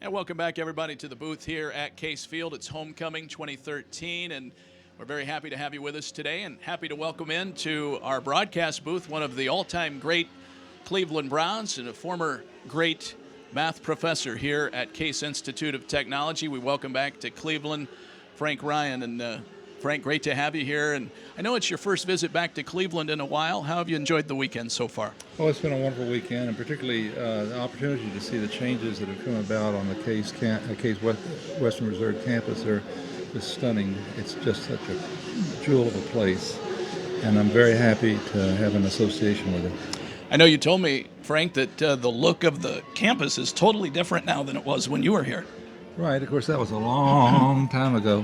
And welcome back, everybody, to the booth here at Case Field. It's Homecoming 2013, and we're very happy to have you with us today and happy to welcome into our broadcast booth one of the all-time great Cleveland Browns and a former great math professor here at Case Institute of Technology. We welcome back to Cleveland Frank Ryan. And Frank, great to have you here. And I know it's your first visit back to Cleveland in a while. How have you enjoyed the weekend so far? Well, it's been a wonderful weekend, and particularly the opportunity to see the changes that have come about on the Case Western Reserve campus are just stunning. It's just such a jewel of a place, and I'm very happy to have an association with it. I know you told me, Frank, that the look of the campus is totally different now than it was when you were here. Right, of course, that was a long time ago.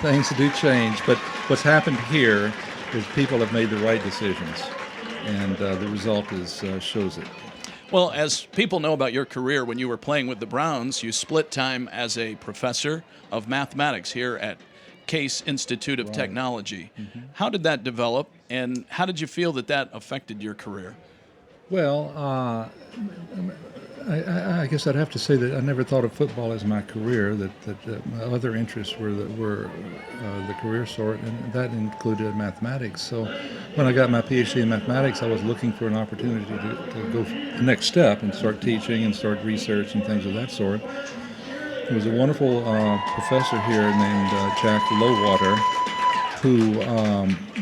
Things do change, but what's happened here is people have made the right decisions, and the result shows it. Well, as people know about your career, when you were playing with the Browns, you split time as a professor of mathematics here at Case Institute of Technology. Mm-hmm. How did that develop, and how did you feel that affected your career? Well, I guess I'd have to say that I never thought of football as my career, that my other interests were the career sort, and that included mathematics. So when I got my PhD in mathematics, I was looking for an opportunity to go the next step and start teaching and start research and things of that sort. There was a wonderful professor here named Jack Lowwater, who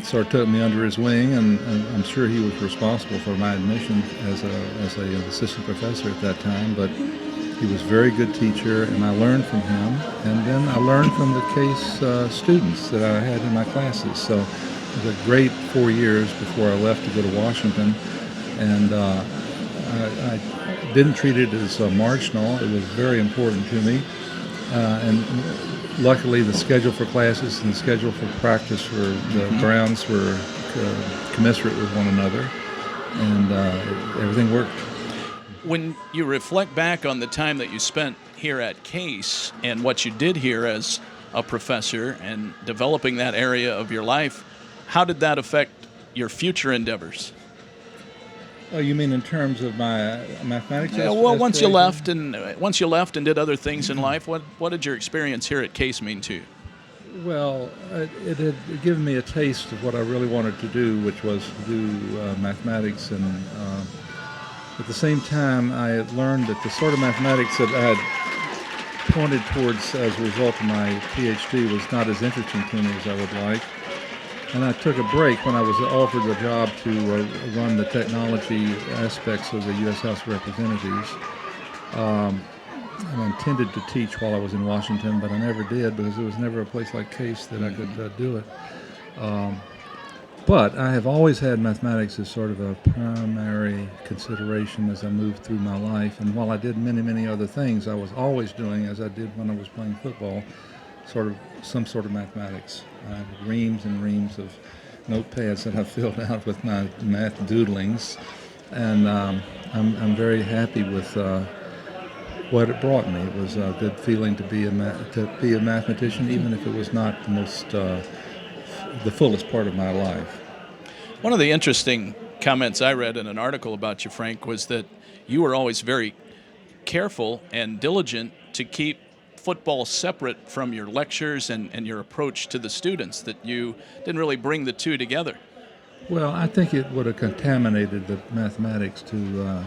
sort of took me under his wing, and I'm sure he was responsible for my admission as an assistant professor at that time, but he was a very good teacher, and I learned from him, and then I learned from the Case students that I had in my classes. So it was a great 4 years before I left to go to Washington, and I didn't treat it as marginal. It was very important to me, and luckily, the schedule for classes and the schedule for practice for the Browns were commensurate with one another, and everything worked. When you reflect back on the time that you spent here at Case and what you did here as a professor and developing that area of your life, how did that affect your future endeavors? Oh, you mean in terms of my mathematics? Yeah, well, once you left and did other things in life, what did your experience here at Case mean to you? Well, it had given me a taste of what I really wanted to do, which was to do mathematics, and at the same time, I had learned that the sort of mathematics that I had pointed towards as a result of my PhD was not as interesting to me as I would like. And I took a break when I was offered the job to run the technology aspects of the U.S. House of Representatives. And I intended to teach while I was in Washington, but I never did because there was never a place like Case that I could do it. But I have always had mathematics as sort of a primary consideration as I moved through my life. And while I did many, many other things, I was always doing, as I did when I was playing football, some sort of mathematics. I have reams and reams of notepads that I've filled out with my math doodlings, and I'm very happy with what it brought me. It was a good feeling to be a mathematician, even if it was not the fullest part of my life. One of the interesting comments I read in an article about you, Frank, was that you were always very careful and diligent to keep football separate from your lectures and your approach to the students, that you didn't really bring the two together. Well, I think it would have contaminated the mathematics to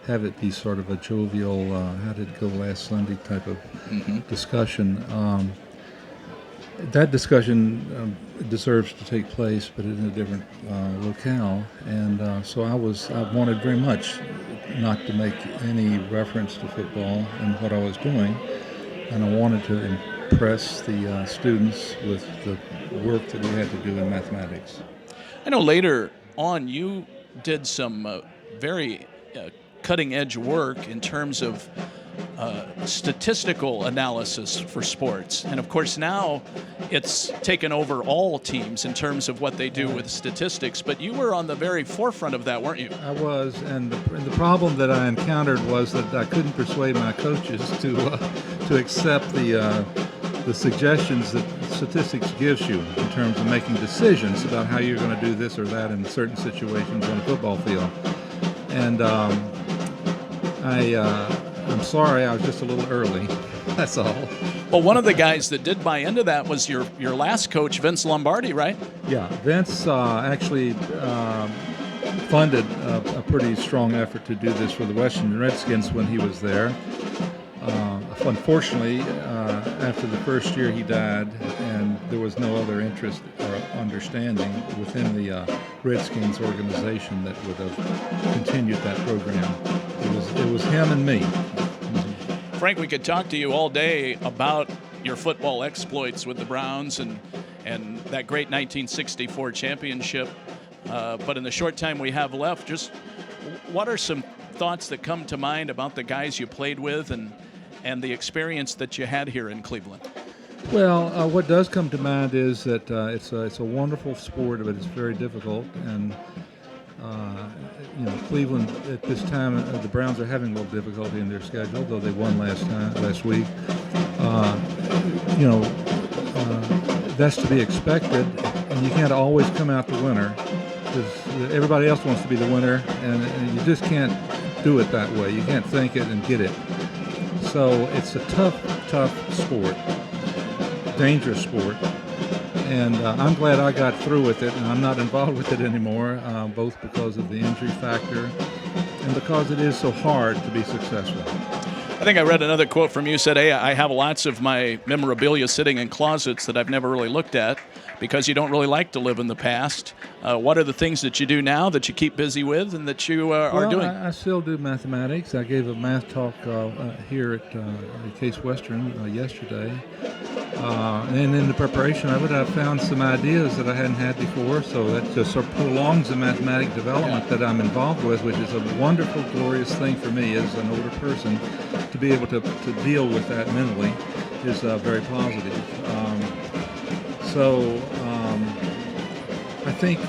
have it be sort of a jovial, how did it go last Sunday type of discussion. That discussion deserves to take place, but in a different locale, and so I wanted very much not to make any reference to football and what I was doing. And I wanted to impress the students with the work that we had to do in mathematics. I know later on you did some very cutting-edge work in terms of statistical analysis for sports. And of course now it's taken over all teams in terms of what they do with statistics, but you were on the very forefront of that, weren't you? I was, and the problem that I encountered was that I couldn't persuade my coaches to accept the suggestions that statistics gives you in terms of making decisions about how you're going to do this or that in certain situations on a football field. And I'm sorry, I was just a little early. That's all. Well, one of the guys that did buy into that was your last coach, Vince Lombardi, right? Yeah, Vince actually funded a pretty strong effort to do this for the Washington Redskins when he was there. Unfortunately, after the first year he died, and there was no other interest or understanding within the Redskins organization that would have continued that program. It was him and me. Frank, we could talk to you all day about your football exploits with the Browns and that great 1964 championship. But in the short time we have left, just what are some thoughts that come to mind about the guys you played with and the experience that you had here in Cleveland? Well, what does come to mind is that it's a wonderful sport, but it's very difficult. And Cleveland at this time, the Browns are having a little difficulty in their schedule, though they won last week. That's to be expected, and you can't always come out the winner because everybody else wants to be the winner, and you just can't do it that way. You can't think it and get it. So it's a tough sport, dangerous sport, and I'm glad I got through with it, and I'm not involved with it anymore, both because of the injury factor and because it is so hard to be successful. I think I read another quote from you said, hey, I have lots of my memorabilia sitting in closets that I've never really looked at because you don't really like to live in the past. What are the things that you do now that you keep busy with and that you are doing? I still do mathematics. I gave a math talk here at Case Western yesterday. And in the preparation of it, I found some ideas that I hadn't had before, so that just sort of prolongs the mathematic development that I'm involved with, which is a wonderful, glorious thing for me as an older person. To be able to deal with that mentally is very positive. I think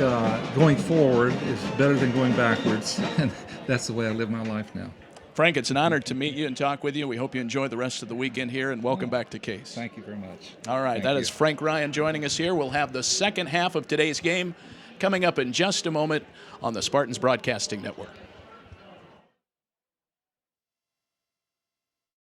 going forward is better than going backwards, and that's the way I live my life now. Frank, it's an honor to meet you and talk with you. We hope you enjoy the rest of the weekend here, and welcome back to Case. Thank you very much. All right, that is Frank Ryan joining us here. We'll have the second half of today's game coming up in just a moment on the Spartans Broadcasting Network.